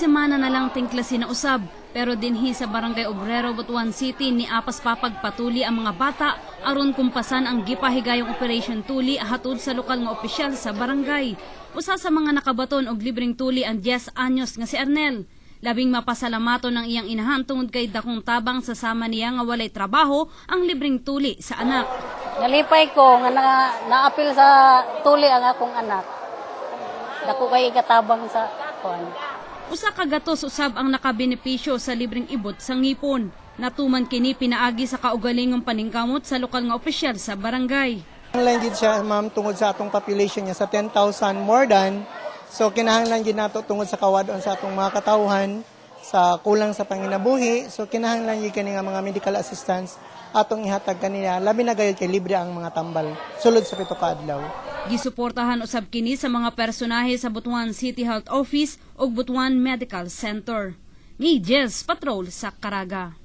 semana na lang tingklasin na usab, pero dinhi sa Barangay Obrero, Butuan City ni apas papagpatuli ang mga bata aron kumpasan ang gipahigayong Operation Tuli hatod sa lokal nga opisyal sa barangay. Usa sa mga nakabaton og libreng tuli ang 10 anyos nga si Arnel. Labing mapasalamaton ng iyang inahan tungod kay dakong tabang sa sama niya nga walay trabaho ang libreng tuli sa anak. Nalipay ko nga naapil sa tuli ang akong anak. Dako kay katabang sa kuan. Usa ka gatos usab ang nakabenepisyo sa libreng ibot sa ngipon. Natuman kini pinaagi sa kaugalingong paningkamot sa lokal nga opisyal sa barangay. Ang lang gid siya, ma'am, tungod sa atong population niya sa 10,000 more than. So kinahanglan gid nato tungod sa kawadon sa atong mga katawhan sa kulang sa panginabuhi. So kinahanglan gid kani nga mga medical assistance atong ihatag kanila. Labi na gayud kay libre ang mga tambal sulod sa 7 ka adlaw. Gisuportahan usab kini sa mga personahe sa Butuan City Health Office ug Butuan Medical Center. Ni Jess Patrol sa Caraga.